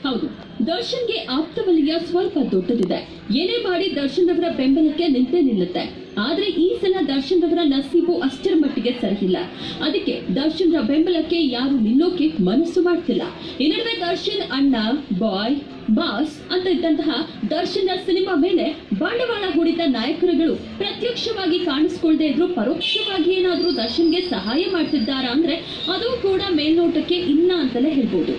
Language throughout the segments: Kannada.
ಹೌದು, ದರ್ಶನ್ಗೆ ಆಪ್ತವಲಯ ಸ್ವಲ್ಪ ದೊಡ್ಡದಿದೆ. ಏನೇ ಮಾಡಿ ದರ್ಶನ್ ಅವರ ಬೆಂಬಲಕ್ಕೆ ನಿಂತೇ ನಿಲ್ಲುತ್ತೆ. ಆದ್ರೆ ಈ ಸಲ ದರ್ಶನ್ ಅವರ ನಸೀಬು ಅಷ್ಟರ ಮಟ್ಟಿಗೆ ಸರಿಯಿಲ್ಲ. ಅದಕ್ಕೆ ದರ್ಶನ್ ರ ಬೆಂಬಲಕ್ಕೆ ಯಾರು ನಿಲ್ಲೋಕೆ ಮನಸ್ಸು ಮಾಡ್ತಿಲ್ಲ. ಈ ನಡುವೆ ದರ್ಶನ್ ಅಣ್ಣ, ಬಾಯ್, ಬಾಸ್ ಅಂತ ಇದ್ದಂತಹ ದರ್ಶನ್ ಸಿನಿಮಾ ಮೇಲೆ ಬಂಡವಾಳ ಹೂಡಿದ ನಾಯಕರುಗಳು ಪ್ರತ್ಯಕ್ಷವಾಗಿ ಕಾಣಿಸಿಕೊಳ್ಳದೆ ಇದ್ರು ಪರೋಕ್ಷವಾಗಿ ಏನಾದ್ರೂ ದರ್ಶನ್ಗೆ ಸಹಾಯ ಮಾಡ್ತಿದ್ದಾರಾ ಅಂದ್ರೆ ಅದು ಕೂಡ ಮೇಲ್ನೋಟಕ್ಕೆ ಇಲ್ಲ ಅಂತಲೇ ಹೇಳ್ಬೋದು.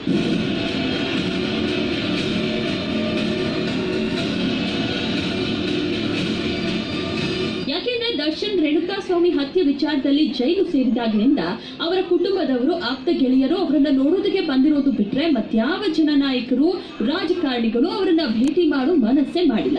ಯಾಕೆಂದ್ರೆ ದರ್ಶನ್ ರೇಣುಕಾಸ್ವಾಮಿ ಹತ್ಯೆ ವಿಚಾರದಲ್ಲಿ ಜೈಲು ಸೇರಿದಾಗಿನಿಂದ ಅವರ ಕುಟುಂಬದವರು, ಆಪ್ತ ಗೆಳೆಯರು ಅವರನ್ನ ನೋಡೋದಕ್ಕೆ ಬಂದಿರೋದು ಬಿಟ್ರೆ ಮತ್ಯಾವ ಜನನಾಯಕರು, ರಾಜಕಾರಣಿಗಳು ಅವರನ್ನ ಭೇಟಿ ಮಾಡೋ ಮನಸ್ಸೇ ಮಾಡಿಲ್ಲ.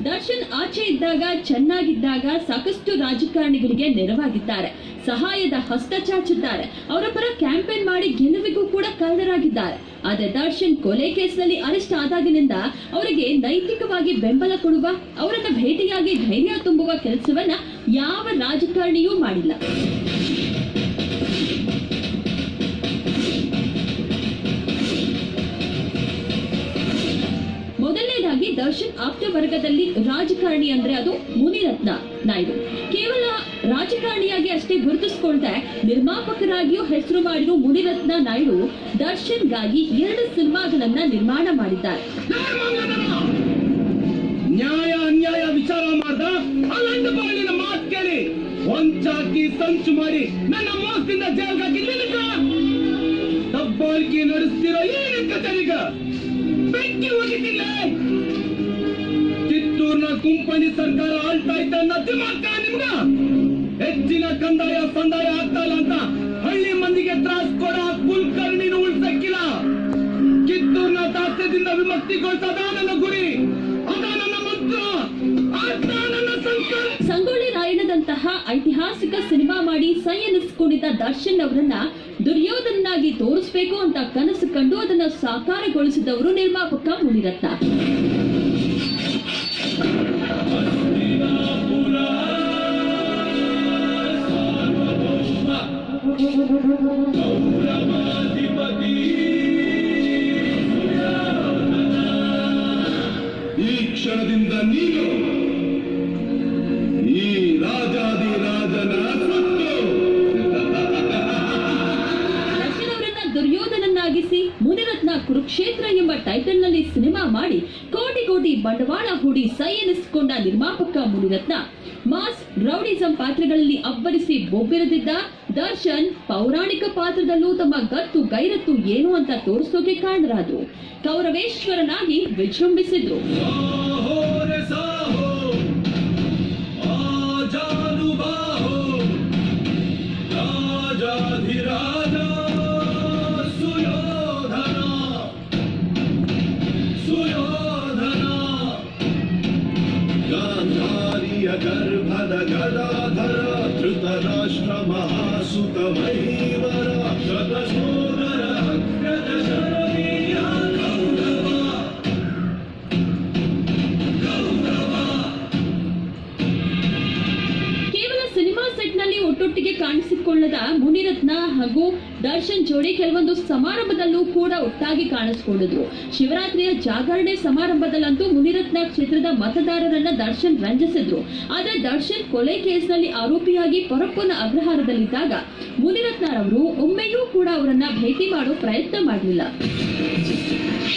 ದರ್ಶನ್ ಆಚೆ ಇದ್ದಾಗ, ಚೆನ್ನಾಗಿದ್ದಾಗ ಸಾಕಷ್ಟು ರಾಜಕಾರಣಿಗಳಿಗೆ ನೆರವಾಗಿದ್ದಾರೆ, ಸಹಾಯದ ಹಸ್ತ ಚಾಚಿದ್ದಾರೆ, ಅವರ ಪರ ಕ್ಯಾಂಪೇನ್ ಮಾಡಿ ಗೆಲುವಿಗೂ ಕೂಡ ಕಾರಣರಾಗಿದ್ದಾರೆ. ಆದ್ರೆ ದರ್ಶನ್ ಕೊಲೆ ಕೇಸ್ನಲ್ಲಿ ಅರೆಸ್ಟ್ ಆದಾಗಿನಿಂದ ಅವರಿಗೆ ನೈತಿಕವಾಗಿ ಬೆಂಬಲ ಕೊಡುವ, ಅವರನ್ನ ಭೇಟಿಯಾಗಿ ಧೈರ್ಯ ತುಂಬುವ ಕೆಲಸವನ್ನ ಯಾವ ರಾಜಕಾರಣಿಯೂ ಮಾಡಿಲ್ಲ. ಮೊದಲನೇದಾಗಿ ದರ್ಶನ್ ಆಪ್ತ ವರ್ಗದಲ್ಲಿ ರಾಜಕಾರಣಿ ಅಂದ್ರೆ ಅದು ಮುನಿರತ್ನ ನಾಯ್ಡು. ಕೇವಲ ರಾಜಕಾರಣಿಯಾಗಿ ಅಷ್ಟೇ ಗುರುತಿಸಿಕೊಳ್ಳದೆ ನಿರ್ಮಾಪಕರಾಗಿಯೂ ಹೆಸರು ಮಾಡಿರುವ ಮುನಿರತ್ನ ನಾಯ್ಡು ದರ್ಶನ್ಗಾಗಿ 2 ಸಿನಿಮಾಗಳನ್ನ ನಿರ್ಮಾಣ ಮಾಡಿದ್ದಾರೆ. ನ್ಯಾಯ ಅನ್ಯಾಯ ವಿಚಾರ ಮಾಡ್ದ ಅಲ್ಲಂದ ಬಾಳಿನ ಮಾತು ಕೇಳಿ ಒಂಚಾಕಿ ಸಂಚು ಮಾಡಿ ನನ್ನ ಮೋಸದಿಂದ ಜೈಲ್ಗಾಕಿ ದಬ್ಬಾಳಿಕೆ ನಡೆಸ್ತಿರೋ ಏನಕ್ಕ ಜನಿಗ ಬೆಂಕಿ ಹೋಗಿದ್ದಿಲ್ಲ. ಕಿತ್ತೂರ್ನ ಕುಂಪಣಿ ಸರ್ಕಾರ ಆಳ್ತಾ ಇದ್ದ ದಿಮಾಕ ನಿಮ್ಗ ಹೆಚ್ಚಿನ ಕಂದಾಯ ಸಂದಾಯ ಆಗ್ತಾ ಇಲ್ಲ ಅಂತ ಹಳ್ಳಿ ಮಂದಿಗೆ ತ್ರಾಸ್ ಕೊಡ ಕುಲಕರ್ಣಿನ ಉಳಿಸಕ್ಕಿಲ್ಲ. ಕಿತ್ತೂರ್ನ ದಾಸ್ಯದಿಂದ ವಿಮುಕ್ತಿಗೊಳಿಸದ ನನ್ನ ಗುರಿ, ಅದ ನನ್ನ ಮಂತ್ರ, ಅದ ನನ್ನ ಸಂಕಲ್ಪ. ಸಂಗೊಳ್ಳಿ ರಾಯಣ್ಣದಂತಹ ಐತಿಹಾಸಿಕ ಸಿನಿಮಾ ಮಾಡಿ ಸೈ ಎನಿಸಿಕೊಂಡಿದ್ದ ದರ್ಶನ್ ಅವರನ್ನ ದುರ್ಯೋಧನಾಗಿ ತೋರಿಸಬೇಕು ಅಂತ ಕನಸು ಕಂಡು ಅದನ್ನ ಸಾಕಾರಗೊಳಿಸಿದವರು ನಿರ್ಮಾಪಕ ಮುನಿರತ್ನ. ಈ ಕ್ಷಣದಿಂದ ನೀನು ಈ ರಾಜಾದಿ ರಾಜನ ದರ್ಶನ್ ಅವರನ್ನ ದುರ್ಯೋಧನನ್ನಾಗಿಸಿ ಮುನಿರತ್ನ ಕುರುಕ್ಷೇತ್ರ ಎಂಬ ಟೈಟಲ್ ನಲ್ಲಿ ಸಿನಿಮಾ ಮಾಡಿ ಕೋಟಿ ಕೋಟಿ ಬಂಡವಾಳ ಹೂಡಿ ಸೈ ಎನಿಸಿಕೊಂಡ ನಿರ್ಮಾಪಕ ಮುನಿರತ್ನ ಮಾಸ್ ರೌಡಿಸಂ ಪಾತ್ರಗಳಲ್ಲಿ ಅಬ್ಬರಿಸಿ ಬೊಬ್ಬಿರದಿದ್ದ ದರ್ಶನ್ ಪೌರಾಣಿಕ ಪಾತ್ರದಲ್ಲೂ ತಮ್ಮ ಗತ್ತು ಗೈರತ್ತು ಏನು ಅಂತ ತೋರಿಸೋಕೆ ಕಾರಣರಾದ್ರು. ಕೌರವೇಶ್ವರನಾಗಿ ವಿಜೃಂಭಿಸಿದ್ರು. ಗರ್ಭದ ಗದಾಧರ ಧೃತರಾಷ್ಟ್ರ ಮಹಾಸುತ ಮಹೀವರ ಶತಸೋದರ ಅಗ್ರಜ ಶರವೀಯ ಕೌರವ ಕೇವಲ ಸಿನಿಮಾ ಸೆಟ್ ನಲ್ಲಿ ಒಟ್ಟೊಟ್ಟಿಗೆ ಕಾಣಿಸಿಕೊಳ್ಳದ ಮುನಿರತ್ನ ಹಾಗೂ ದರ್ಶನ್ ಜೋಡಿ ಕೆಲವೊಂದು ಸಮಾರಂಭದಲ್ಲೂ ಕೂಡ ಒಟ್ಟಾಗಿ ಕಾಣಿಸಿಕೊಂಡಿದ್ರು. ಶಿವರಾತ್ರಿಯ ಜಾಗರಣೆ ಸಮಾರಂಭದಲ್ಲಂತೂ ಮುನಿರತ್ನ ಕ್ಷೇತ್ರದ ಮತದಾರರನ್ನ ದರ್ಶನ್ ರಂಜಿಸಿದ್ರು. ಆದ್ರೆ ದರ್ಶನ್ ಕೊಲೆ ಕೇಸ್ನಲ್ಲಿ ಆರೋಪಿಯಾಗಿ ಪರಪ್ಪನ ಅಗ್ರಹಾರದಲ್ಲಿದ್ದಾಗ ಮುನಿರತ್ನರವರು ಒಮ್ಮೆಯೂ ಕೂಡ ಅವರನ್ನ ಭೇಟಿ ಮಾಡೋ ಪ್ರಯತ್ನ ಮಾಡಲಿಲ್ಲ.